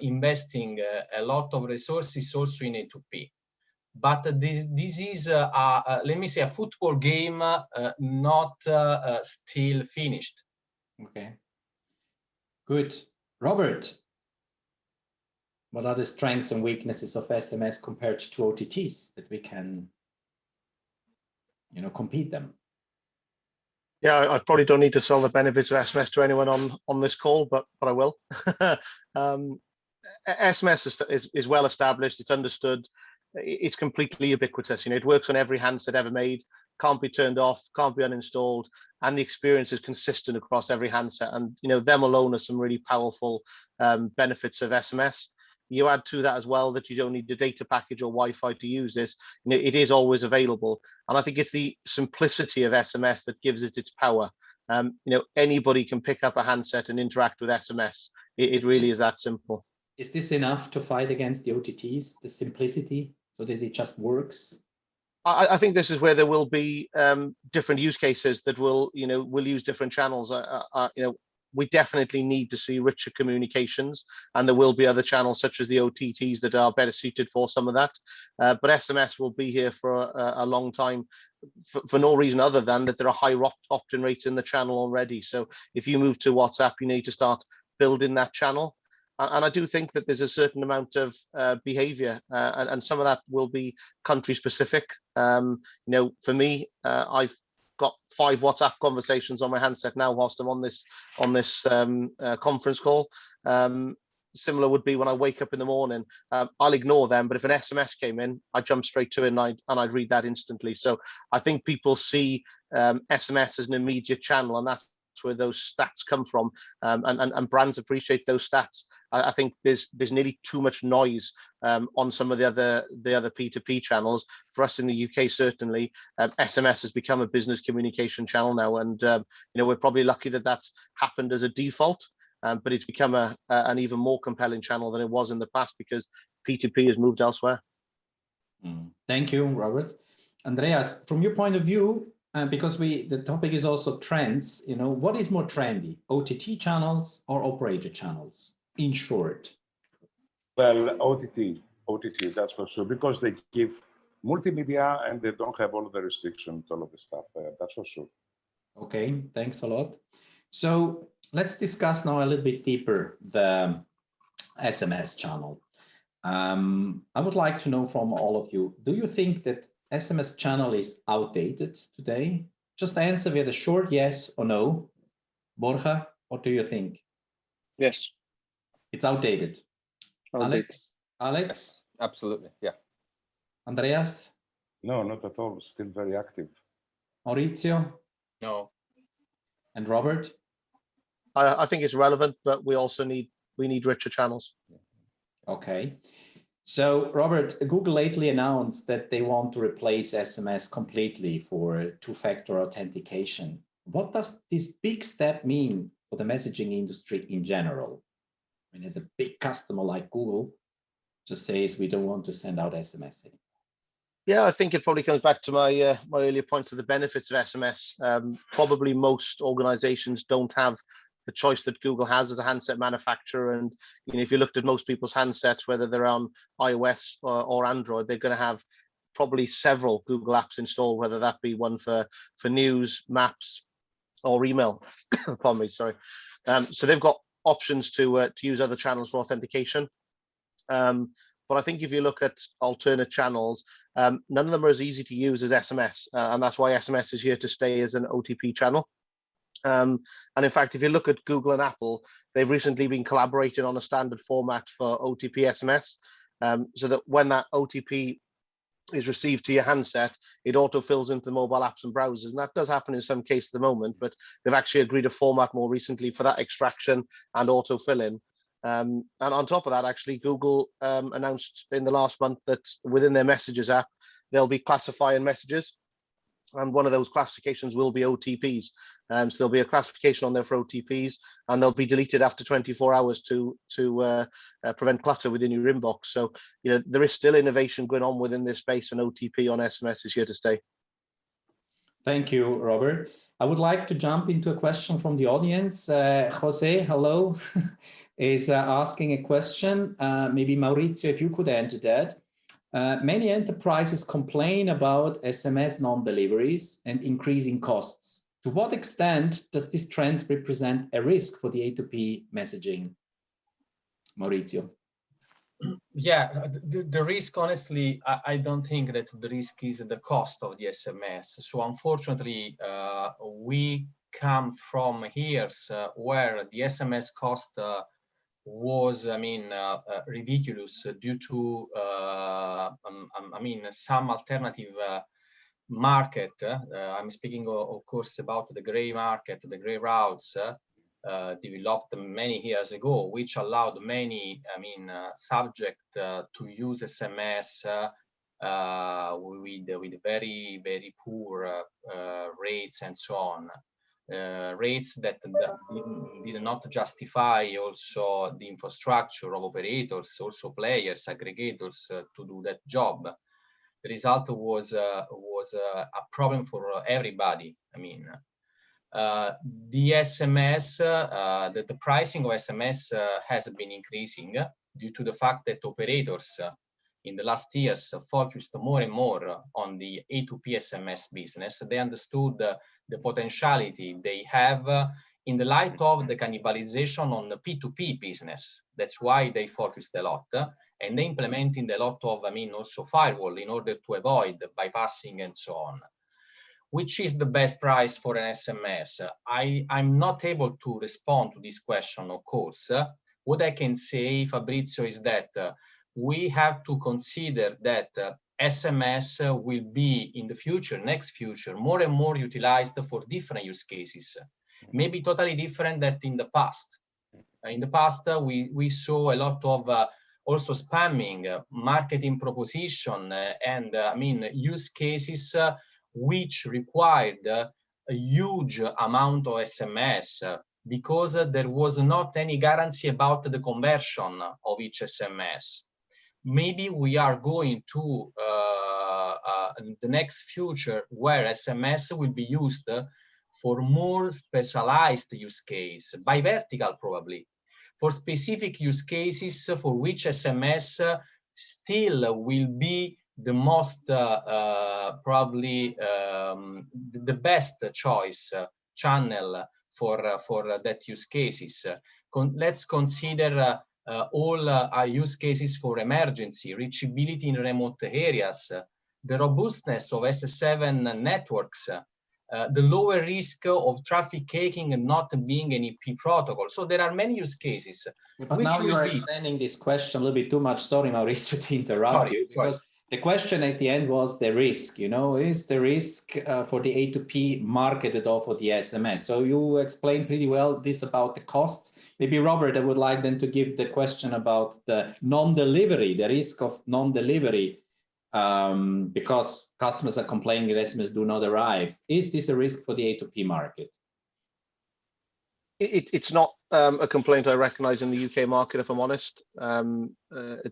investing a lot of resources also in A2P. But this is, let me say, a football game not still finished. Okay, good. Robert, what are the strengths and weaknesses of SMS compared to OTTs that we can, compete them? Yeah, I probably don't need to sell the benefits of SMS to anyone on this call, but I will. SMS is well established. It's understood. It's completely ubiquitous. It works on every handset ever made. Can't be turned off. Can't be uninstalled. And the experience is consistent across every handset. And them alone are some really powerful benefits of SMS. You add to that as well that you don't need a data package or Wi-Fi to use this. It is always available. And I think it's the simplicity of SMS that gives it its power. Anybody can pick up a handset and interact with SMS. It really is that simple. Is this enough to fight against the OTTs, the simplicity, so that it just works? I think this is where there will be different use cases that will use different channels. We definitely need to see richer communications, and there will be other channels such as the OTTs that are better suited for some of that. But SMS will be here for a long time for no reason other than that there are high opt-in rates in the channel already. So if you move to WhatsApp, you need to start building that channel. And I do think that there's a certain amount of behavior, and some of that will be country specific. For me, I've got 5 WhatsApp conversations on my handset now whilst I'm on this conference call. Similar would be when I wake up in the morning. I'll ignore them, but if an SMS came in, I'd jump straight to it and I'd read that instantly. So I think people see SMS as an immediate channel, and that's where those stats come from, and brands appreciate those stats. I think there's nearly too much noise on some of the other P2P channels. For us in the UK, certainly, SMS has become a business communication channel now, and we're probably lucky that that's happened as a default. But it's become an even more compelling channel than it was in the past because P2P has moved elsewhere. Thank you, Robert. Andreas, from your point of view, because the topic is also trends, what is more trendy, OTT channels or operator channels, in short? Well, OTT, that's for sure, because they give multimedia and they don't have all of the restrictions, all of the stuff, that's for sure. Okay, thanks a lot. So let's discuss now a little bit deeper the SMS channel. I would like to know from all of you, do you think that SMS channel is outdated today? Just answer with a short yes or no. Borja, what do you think? Yes. It's outdated. Alex? Yes, absolutely, yeah. Andreas? No, not at all, still very active. Maurizio? No. And Robert? I think it's relevant, but we also need richer channels. Okay. So, Robert, Google lately announced that they want to replace SMS completely for two-factor authentication. What does this big step mean for the messaging industry in general? I mean, as a big customer like Google just says we don't want to send out SMS anymore. Yeah, I think it probably comes back to my my earlier points of the benefits of SMS. Probably most organizations don't have the choice that Google has as a handset manufacturer. And if you looked at most people's handsets, whether they're on iOS or Android, they're going to have probably several Google apps installed, whether that be one for news, maps, or email. Pardon me, sorry. So they've got options to use other channels for authentication. But I think if you look at alternate channels, none of them are as easy to use as SMS, and that's why SMS is here to stay as an OTP channel. And in fact, if you look at Google and Apple, they've recently been collaborating on a standard format for OTP SMS, so that when that OTP is received to your handset, it auto-fills into the mobile apps and browsers. And that does happen in some cases at the moment, but they've actually agreed a format more recently for that extraction and auto-fill-in. And on top of that, actually, Google announced in the last month that within their Messages app, they'll be classifying messages. And one of those classifications will be OTPs. So there'll be a classification on there for OTPs, and they'll be deleted after 24 hours to prevent clutter within your inbox. So, you know, there is still innovation going on within this space, and OTP on SMS is here to stay. Thank you, Robert. I would like to jump into a question from the audience. Jose, hello, is asking a question. Maybe Maurizio, if you could answer that. Many enterprises complain about SMS non-deliveries and increasing costs. To what extent does this trend represent a risk for the A2P messaging? Maurizio. Yeah, the risk, honestly, I don't think that the risk is the cost of the SMS. So unfortunately, we come from years where the SMS cost was, I mean, ridiculous due to, I mean, some alternative market. I'm speaking, of course, about the gray market, the gray routes developed many years ago, which allowed many, I mean, subject to use SMS with very, very poor rates and so on. Rates that did not justify also the infrastructure of operators, also players, aggregators to do that job. The result was a problem for everybody. I mean, the SMS, the pricing of SMS has been increasing due to the fact that operators in the last years focused more and more on the A2P SMS business. They understood the potentiality they have in the light of the cannibalization on the P2P business. That's why they focused a lot, and they implemented a lot of, I mean, also firewall in order to avoid bypassing and so on. Which is the best price for an SMS? I'm not able to respond to this question, of course. What I can say, Fabrizio, is that we have to consider that SMS will be in the future, next future, more and more utilized for different use cases, maybe totally different than in the past. In the past, we saw a lot of also spamming, marketing proposition, and I mean, use cases which required a huge amount of SMS because there was not any guarantee about the conversion of each SMS. Maybe we are going to the next future where SMS will be used for more specialized use case, by vertical probably, for specific use cases for which SMS still will be the most probably the best choice channel for that use cases. Let's consider all our use cases for emergency, reachability in remote areas, the robustness of SS7 networks, the lower risk of traffic caking and not being an IP protocol. So there are many use cases. But now you are extending this question a little bit too much. Sorry, Maurizio, to interrupt you. Because the question at the end was the risk, you know, is the risk for the A2P market at all for the SMS? So you explained pretty well this about the costs. Maybe Robert, I would like then to give the question about the non-delivery, the risk of non-delivery, because customers are complaining that SMS do not arrive. Is this a risk for the A2P market? It's not a complaint I recognize in the UK market, if I'm honest.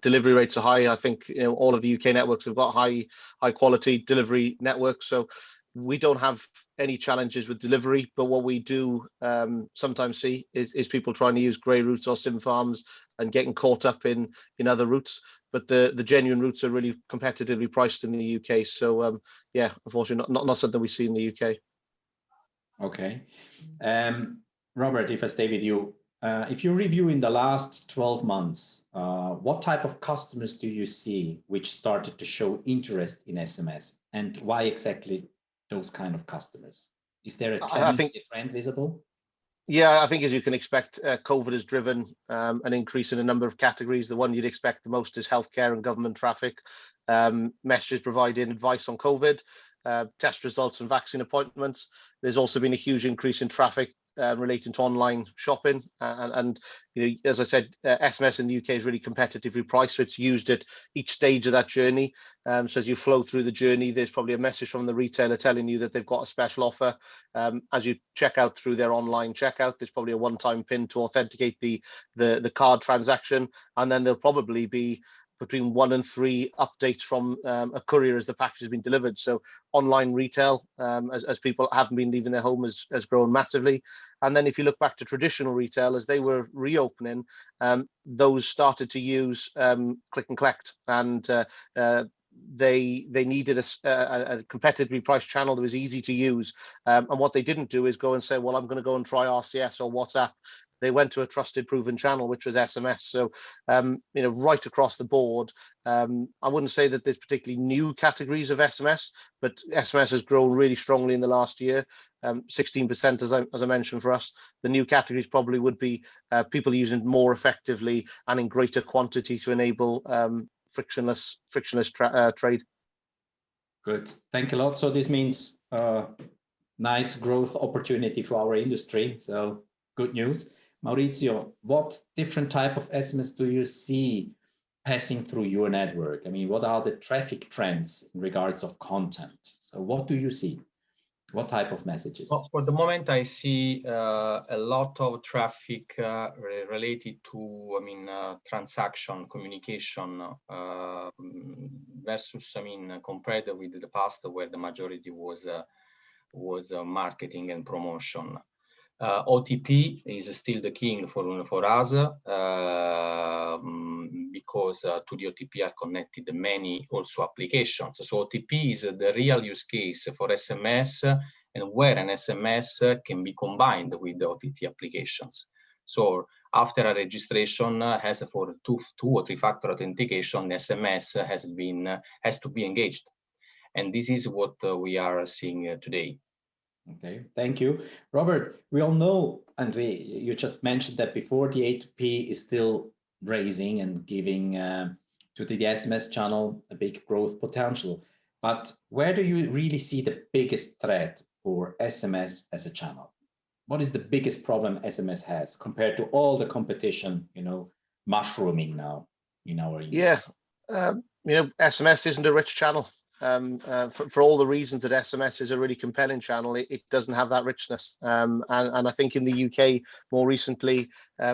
Delivery rates are high. I think, you know, all of the UK networks have got high quality delivery networks, so we don't have any challenges with delivery. But what we do sometimes see is people trying to use grey routes or SIM farms and getting caught up in other routes. But the genuine routes are really competitively priced in the UK. So yeah, unfortunately, not something we see in the UK. Okay. Robert, if I stay with you, if you review in the last 12 months, what type of customers do you see which started to show interest in SMS, and why exactly those kind of customers? Is there a trend visible? Yeah, I think as you can expect, COVID has driven an increase in a number of categories. The one you'd expect the most is healthcare and government traffic. Messages providing advice on COVID, test results and vaccine appointments. There's also been a huge increase in traffic relating to online shopping. And you know, as I said, SMS in the UK is really competitively priced, so it's used at each stage of that journey. So as you flow through the journey, there's probably a message from the retailer telling you that they've got a special offer. As you check out through their online checkout, there's probably a one-time PIN to authenticate the card transaction, and then there'll probably be between 1 and 3 updates from a courier as the package has been delivered. So online retail, as people haven't been leaving their home, has grown massively. And then if you look back to traditional retail, as they were reopening, those started to use click and collect, and they needed a competitively priced channel that was easy to use. And what they didn't do is go and say, well, I'm going to go and try RCS or WhatsApp. They went to a trusted, proven channel, which was SMS. So, you know, right across the board, I wouldn't say that there's particularly new categories of SMS, but SMS has grown really strongly in the last year, 16%, as I mentioned for us. The new categories probably would be people using it more effectively and in greater quantity to enable frictionless trade. Good, thank you a lot. So this means nice growth opportunity for our industry. So good news. Maurizio, what different type of SMS do you see passing through your network? I mean, what are the traffic trends in regards of content? So what do you see? What type of messages? Well, for the moment, I see a lot of traffic related to, I mean, transaction communication versus, I mean, compared with the past, where the majority was marketing and promotion. OTP is still the king for us because to the OTP are connected many also applications. So OTP is the real use case for SMS, and where an SMS can be combined with the OTT applications. So after a registration has for two or three factor authentication, SMS has to be engaged, and this is what we are seeing today. Okay, thank you. Robert, we all know, and you just mentioned that before, the A2P is still raising and giving to the SMS channel a big growth potential. But where do you really see the biggest threat for SMS as a channel? What is the biggest problem SMS has compared to all the competition, you know, mushrooming now in our industry? Yeah, you know, SMS isn't a rich channel. For all the reasons that SMS is a really compelling channel, it doesn't have that richness. And I think in the UK, more recently,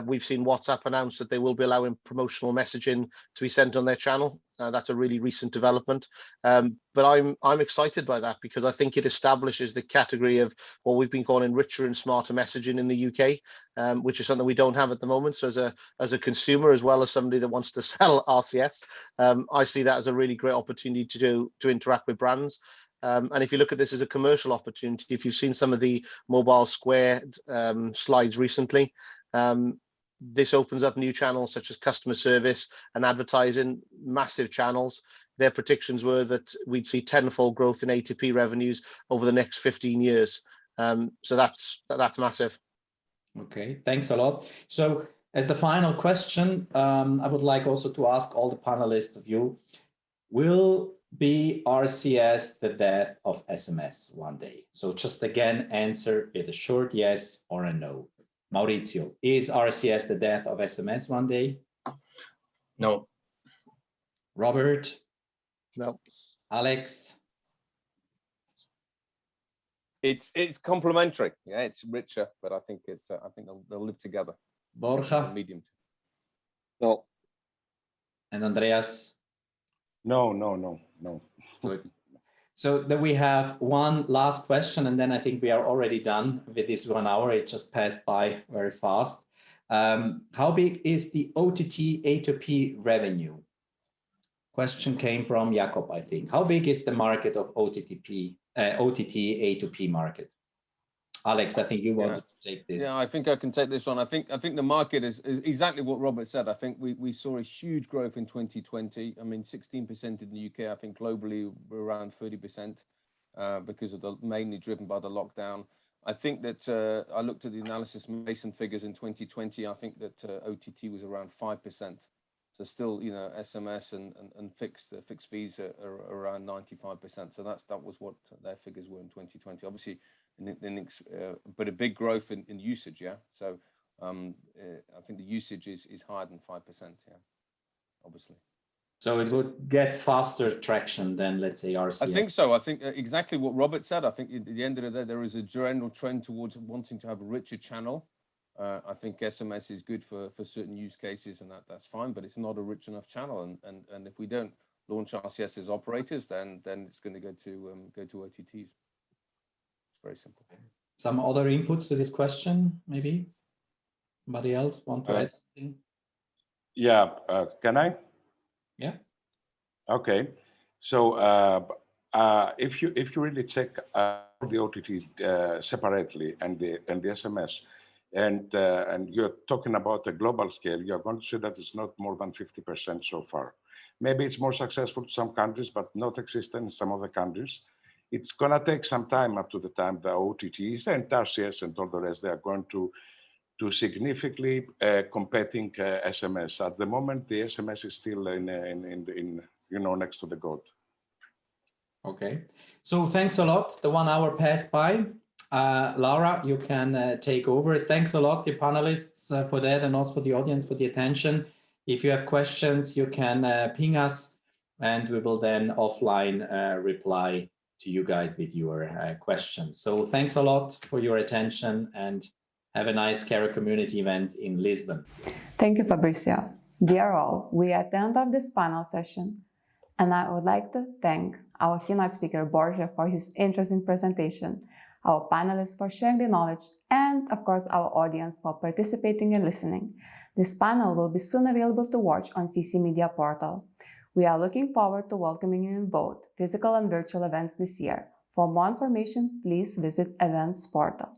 we've seen WhatsApp announce that they will be allowing promotional messaging to be sent on their channel. That's a really recent development. But I'm excited by that because I think it establishes the category of what we've been calling richer and smarter messaging in the UK, which is something we don't have at the moment. So as a consumer, as well as somebody that wants to sell RCS, I see that as a really great opportunity to interact with brands. And if you look at this as a commercial opportunity, if you've seen some of the mobile squared slides recently, this opens up new channels such as customer service and advertising, massive channels. Their predictions were that we'd see tenfold growth in A2P revenues over the next 15 years. So that's massive. Okay, thanks a lot. So as the final question, I would like also to ask all the panelists of you, will be RCS the death of SMS one day? So just again, answer with a short yes or a no. Maurizio, is RCS the death of SMS one day? No. Robert? No. Alex? It's complementary. Yeah, it's richer, but I think it's I think they'll live together. Borja? Medium. No. And Andreas? No. Good. So then we have one last question, and then I think we are already done with this 1 hour. It just passed by very fast. How big is the OTT A2P revenue? Question came from Jakob, I think. How big is the market of OTT A2P market? Alex, I think you wanted to take this. Yeah, I think I can take this on. I think the market is exactly what Robert said. I think we saw a huge growth in 2020. I mean, 16% in the UK. I think globally we're around 30% because of mainly driven by the lockdown. I think that I looked at the analysis Mason figures in 2020. I think that OTT was around 5%. So still, you know, SMS and fixed fees are around 95%. So that was what their figures were in 2020. Obviously, but a big growth in usage. Yeah. So I think the usage is higher than 5%. Yeah. Obviously. So it would get faster traction than, let's say, RCS. I think so. I think exactly what Robert said. I think at the end of the day, there is a general trend towards wanting to have a richer channel. I think SMS is good for certain use cases, and that's fine, but it's not a rich enough channel. And if we don't launch RCS as operators, then it's going to go to OTTs. It's very simple. Some other inputs to this question, maybe? Somebody else want to add something? Yeah, can I? Yeah. Okay. So if you really check the OTT separately and the SMS, and you're talking about a global scale, you're going to see that it's not more than 50% so far. Maybe it's more successful in some countries, but not existent in some other countries. It's going to take some time up to the time the OTTs and RCS and all the rest, they are going to significantly competing SMS. At the moment, the SMS is still in you know, next to the goat. Okay, so thanks a lot. The 1 hour passed by. Laura, you can take over. Thanks a lot, the panelists, for that, and also for the audience for the attention. If you have questions, you can ping us, and we will then offline reply to you guys with your questions. So thanks a lot for your attention, and have a nice Carer community event in Lisbon. Thank you, Fabrizio. Dear all, we are at the end of this panel session, and I would like to thank our keynote speaker, Borja, for his interesting presentation, our panelists for sharing the knowledge, and of course, our audience for participating and listening. This panel will be soon available to watch on CC Media portal. We are looking forward to welcoming you in both physical and virtual events this year. For more information, please visit Events portal.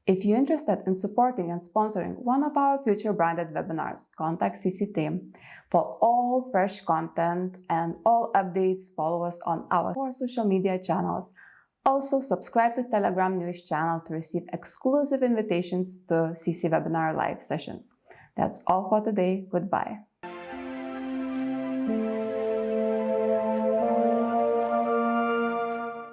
If you're interested in supporting and sponsoring one of our future branded webinars, contact CC team. For all fresh content and all updates, follow us on our 4 social media channels. Also, subscribe to Telegram news channel to receive exclusive invitations to CC Webinar live sessions. That's all for today. Goodbye.